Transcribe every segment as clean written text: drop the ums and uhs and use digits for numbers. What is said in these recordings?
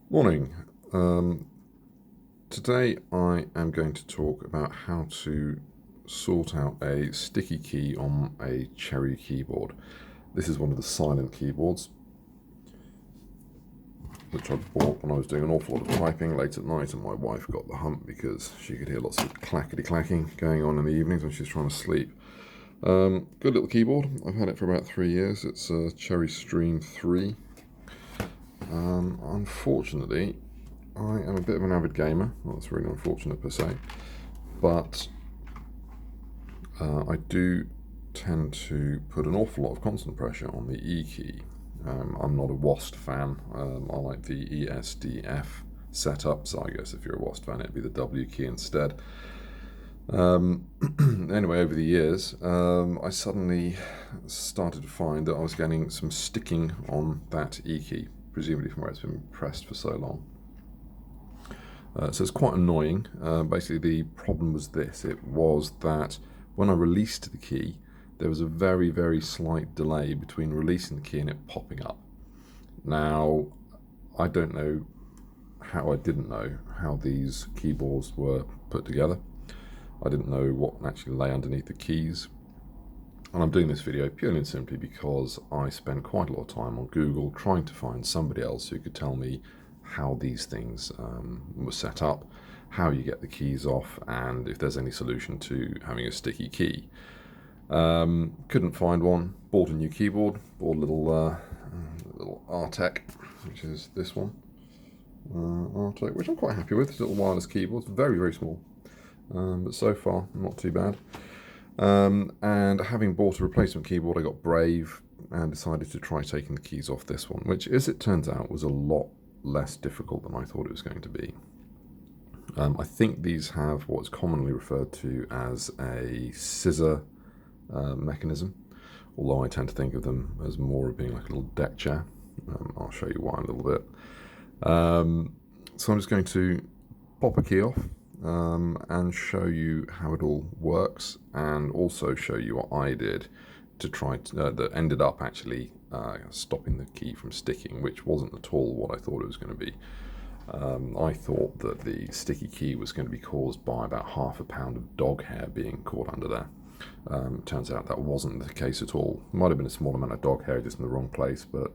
Morning. Today I am going to talk about how to sort out a sticky key on a Cherry keyboard. This is one of the silent keyboards which I bought when I was doing an awful lot of typing late at night, and my wife got the hump because she could hear lots of clackety clacking going on in the evenings when she's trying to sleep. Good little keyboard. I've had it for about 3 years. It's a Cherry Stream 3. Unfortunately, I am a bit of an avid gamer. Well, that's really unfortunate per se, but I do tend to put an awful lot of constant pressure on the E key. I'm not a WASD fan. I like the ESDF setup, so I guess if you're a WASD fan, it'd be the W key instead. Anyway, over the years, I suddenly started to find that I was getting some sticking on that E key, presumably from where it's been pressed for so long. So it's quite annoying. Basically, the problem was this. It was that when I released the key, there was a very, very slight delay between releasing the key and it popping up. Now, I don't know how I didn't know how these keyboards were put together. I didn't know what actually lay underneath the keys. And I'm doing this video purely and simply because I spend quite a lot of time on Google trying to find somebody else who could tell me how these things were set up, how you get the keys off, and if there's any solution to having a sticky key. Couldn't find one. Bought a new keyboard. Bought a little Artec, which is this one. Artec, which I'm quite happy with. It's a little wireless keyboard. It's very, very small, but so far not too bad. And having bought a replacement keyboard, I got brave and decided to try taking the keys off this one, which, as it turns out, was a lot less difficult than I thought it was going to be. I think these have what's commonly referred to as a scissor mechanism, although I tend to think of them as more of being like a little deck chair. I'll show you why in a little bit. So I'm just going to pop a key off and show you how it all works, and also show you what I did to try to, that ended up actually stopping the key from sticking, which wasn't at all what I thought it was going to be. I thought that the sticky key was going to be caused by about half a pound of dog hair being caught under there. Turns out that wasn't the case at all. Might have been a small amount of dog hair just in the wrong place, but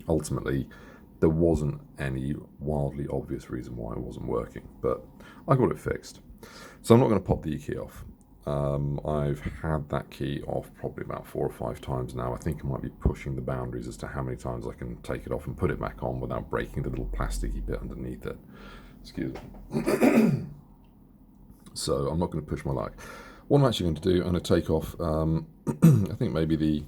ultimately there wasn't any wildly obvious reason why it wasn't working. But I got it fixed. So I'm not going to pop the E key off. I've had that key off probably about 4 or 5 times now. I think I might be pushing the boundaries as to how many times I can take it off and put it back on without breaking the little plasticky bit underneath it. Excuse me. So I'm not going to push my luck. What I'm actually going to do, I'm going to take off, I think maybe the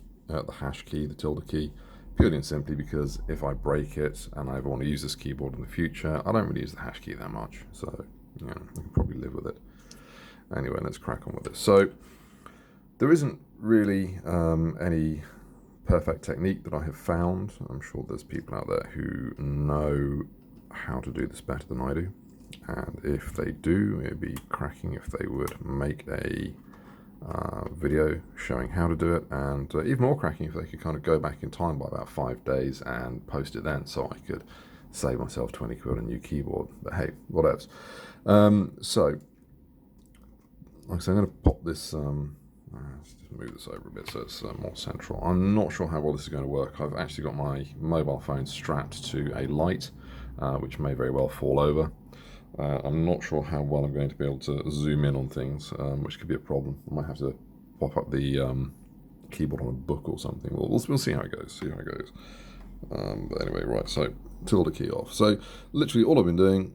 hash key, the tilde key, purely and simply because if I break it and I ever want to use this keyboard in the future, I don't really use the hash key that much. So, I can probably live with it. Anyway, let's crack on with this. So there isn't really any perfect technique that I have found. I'm sure there's people out there who know how to do this better than I do. And if they do, it'd be cracking if they would make a video showing how to do it, and even more cracking if they could kind of go back in time by about 5 days and post it then, so I could save myself 20 quid on a new keyboard. But hey, what else? So like I said, I'm going to pop this, let's just move this over a bit so it's more central. I'm not sure how well this is going to work. I've actually got my mobile phone strapped to a light, which may very well fall over. I'm not sure how well I'm going to be able to zoom in on things, which could be a problem. I might have to pop up the keyboard on a book or something. We'll see how it goes. But anyway, right, so tilde key off. So literally all I've been doing,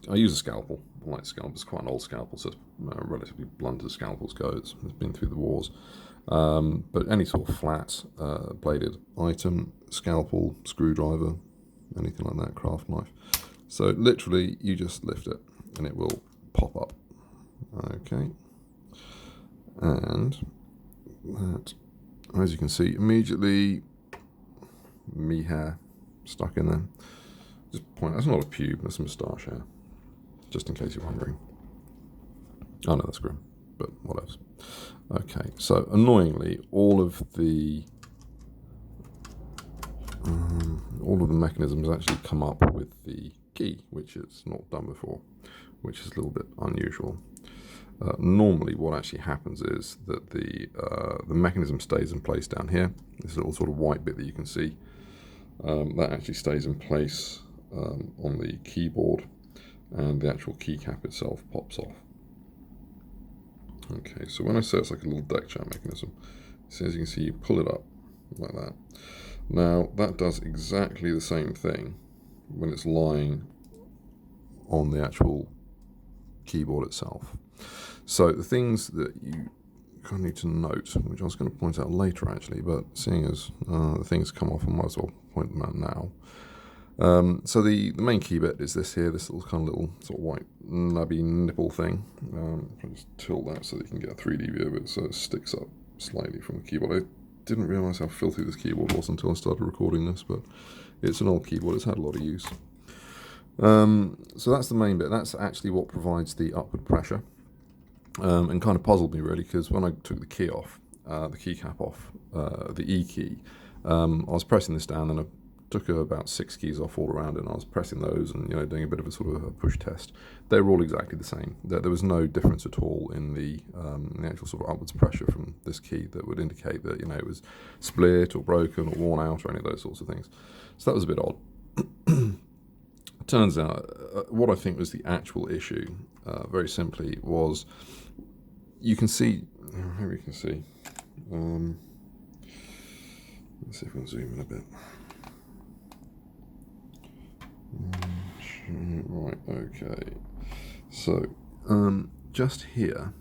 I use a scalpel. I like scalpel. It's quite an old scalpel, so it's relatively blunt as scalpels go. It's been through the wars. But any sort of flat bladed item, scalpel, screwdriver, anything like that, craft knife. So literally you just lift it and it will pop up. Okay. And that, as you can see, immediately me hair stuck in there. Just point, that's not a pube, that's a moustache hair. Just in case you're wondering. Oh no, that's grim, but what else? Okay, so annoyingly, all of the all of the mechanisms actually come up with the key, which it's not done before, which is a little bit unusual. Normally what actually happens is that the mechanism stays in place down here. This little sort of white bit that you can see, that actually stays in place on the keyboard, and the actual keycap itself pops off. Okay, so when I say it's like a little deck chair mechanism, so as you can see, you pull it up like that. Now that does exactly the same thing when it's lying on the actual keyboard itself. So the things that you kind of need to note, which I was going to point out later actually, but seeing as the things come off, I might as well point them out now. So the main key bit is this here, this little sort of white nubby nipple thing. I'll just tilt that so that you can get a 3D view of it, so it sticks up slightly from the keyboard. I didn't realise how filthy this keyboard was until I started recording this, but it's an old keyboard, it's had a lot of use. So that's the main bit. That's actually what provides the upward pressure, and kind of puzzled me really, because when I took the key off, the keycap off, the E key, I was pressing this down, and I took about 6 keys off all around, and I was pressing those and doing a bit of a sort of a push test. They were all exactly the same. There was no difference at all in the actual sort of upwards pressure from this key that would indicate that it was split or broken or worn out or any of those sorts of things. So that was a bit odd. Turns out what I think was the actual issue, very simply, was you can see, here we can see, let's see if we can zoom in a bit. Right, okay. So, just here,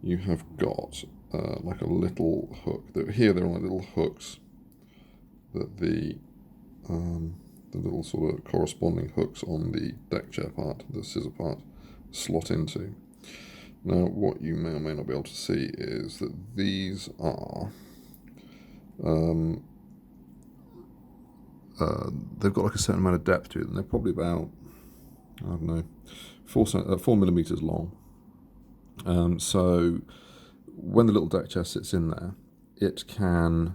you have got like a little hook. Here there are like little hooks that the little sort of corresponding hooks on the deck chair part, the scissor part, slot into. Now, what you may or may not be able to see is that these are they've got like a certain amount of depth to them. They're probably about, I don't know, 4 millimeters long. So when the little deck chair sits in there, it can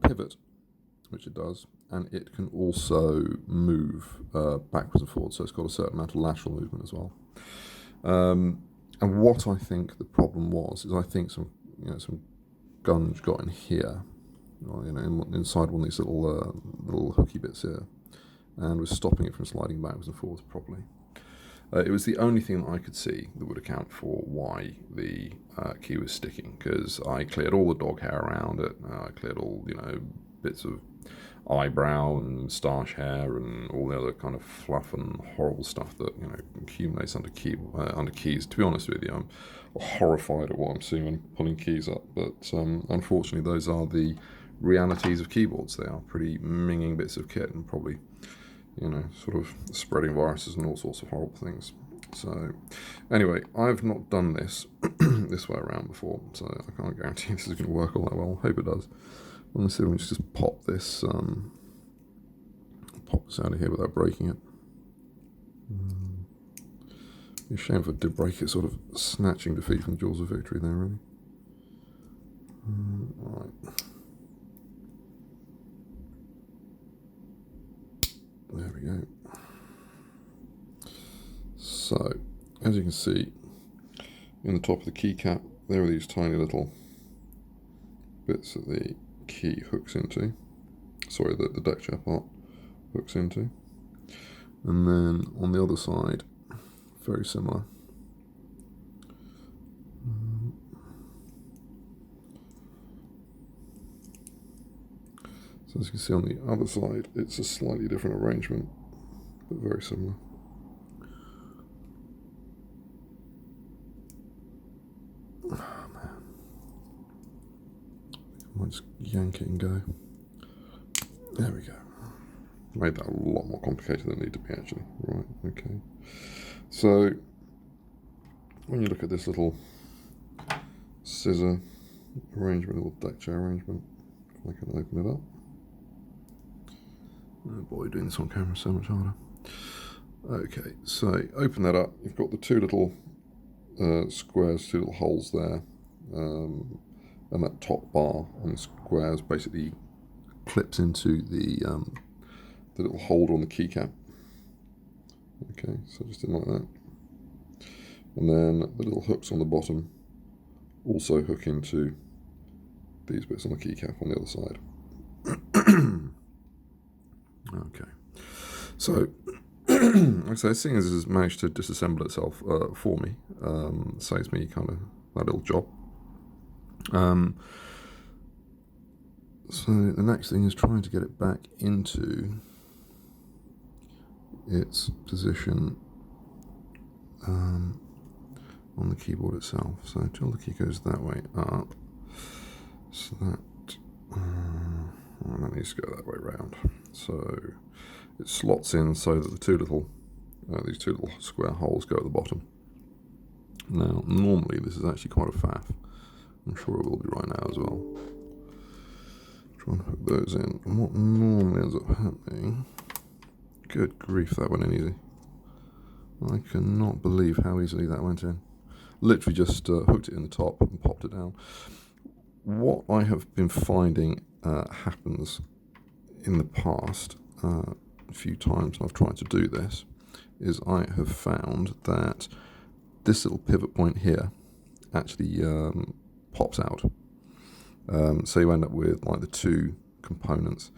pivot, which it does, and it can also move backwards and forwards. So it's got a certain amount of lateral movement as well. And what I think the problem was is I think some gunge got in here, inside one of these little hooky bits here, and was stopping it from sliding backwards and forwards properly. It was the only thing that I could see that would account for why the key was sticking, because I cleared all the dog hair around it. I cleared all bits of eyebrow and moustache hair and all the other kind of fluff and horrible stuff that accumulates under keys. To be honest with you, I'm horrified at what I'm seeing when pulling keys up, but unfortunately those are the realities of keyboards. They are pretty minging bits of kit and probably sort of spreading viruses and all sorts of horrible things. So anyway, I've not done this this way around before, so I can't guarantee this is going to work all that well. I hope it does. Let's see if we can just pop this out of here without breaking it. Be a shame if I did break it, sort of snatching defeat from the jaws of victory there, really. Right. There we go. So, as you can see, in the top of the keycap, there are these tiny little bits that the key hooks into. Sorry, the deck chair part hooks into. And then on the other side, very similar. So as you can see on the other side, it's a slightly different arrangement, but very similar. Oh man. I might just yank it and go. There we go. Made that a lot more complicated than it needed to be actually. Right, okay. So, when you look at this little scissor arrangement, little deck chair arrangement, if I can open it up. Oh boy, doing this on camera is so much harder. Okay, so open that up. You've got the two little squares, two little holes there, and that top bar on the square is basically clips into the little holder on the keycap. Okay, so just in like that. And then the little hooks on the bottom also hook into these bits on the keycap on the other side. Okay, so like I say, seeing as it has managed to disassemble itself for me, saves me kind of that little job. So the next thing is trying to get it back into its position on the keyboard itself. So until the key goes that way up, so that needs to go that way round. So it slots in so that the these two little square holes go at the bottom. Now, normally this is actually quite a faff. I'm sure it will be right now as well. Try and hook those in. And what normally ends up happening... Good grief, that went in easy. I cannot believe how easily that went in. Literally just hooked it in the top and popped it down. What I have been finding happens in the past, a few times I've tried to do this, is I have found that this little pivot point here actually pops out. So you end up with like the two components.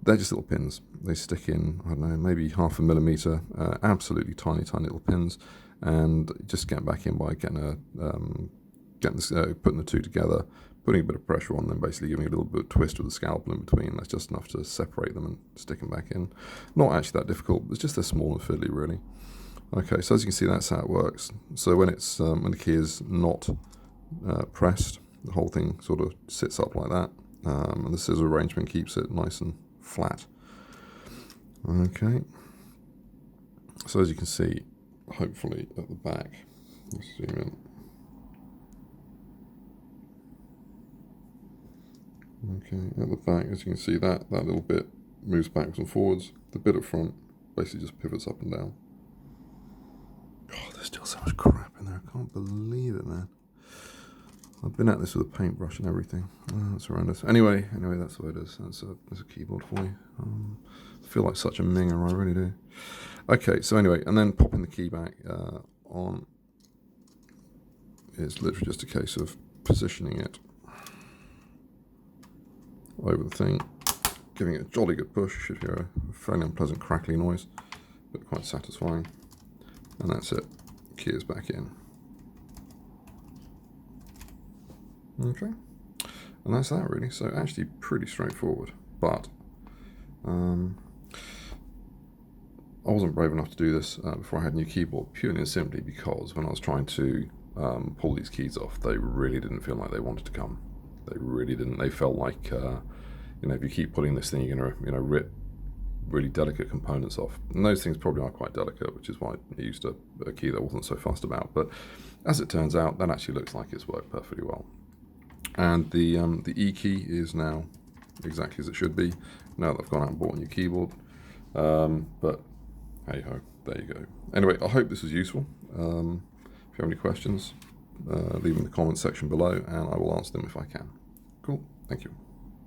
They're just little pins. They stick in, I don't know, maybe 0.5 millimeter, absolutely tiny, tiny little pins, and just get back in by putting the two together, putting a bit of pressure on them, basically giving a little bit of twist with the scalpel in between. That's just enough to separate them and stick them back in. Not actually that difficult. It's just they're small and fiddly, really. Okay, so as you can see, that's how it works. So when it's when the key is not pressed, the whole thing sort of sits up like that, and the scissor arrangement keeps it nice and flat. Okay, so as you can see, hopefully at the back, let's zoom in. Okay, at the back, as you can see, that little bit moves backwards and forwards. The bit up front basically just pivots up and down. God, there's still so much crap in there. I can't believe it, man. I've been at this with a paintbrush and everything. That's horrendous. Anyway, that's what it is. That's a keyboard for you. I feel like such a minger, I really do. Okay, so anyway, and then popping the key back on. It's literally just a case of positioning it over the thing, giving it a jolly good push. Should hear a fairly unpleasant crackly noise, but quite satisfying. And that's it. Key is back in. Okay, and that's that really. So actually pretty straightforward, but I wasn't brave enough to do this before I had a new keyboard, purely and simply because when I was trying to pull these keys off, they really didn't feel like they wanted to come. They really didn't. They felt like if you keep pulling this thing, you're gonna rip really delicate components off. And those things probably are quite delicate, which is why I used a key that I wasn't so fussed about. But as it turns out, that actually looks like it's worked perfectly well. And the E key is now exactly as it should be, now that I've gone out and bought a new keyboard. But hey ho, there you go. Anyway, I hope this was useful. If you have any questions, leave them in the comments section below and I will answer them if I can. Cool, thank you.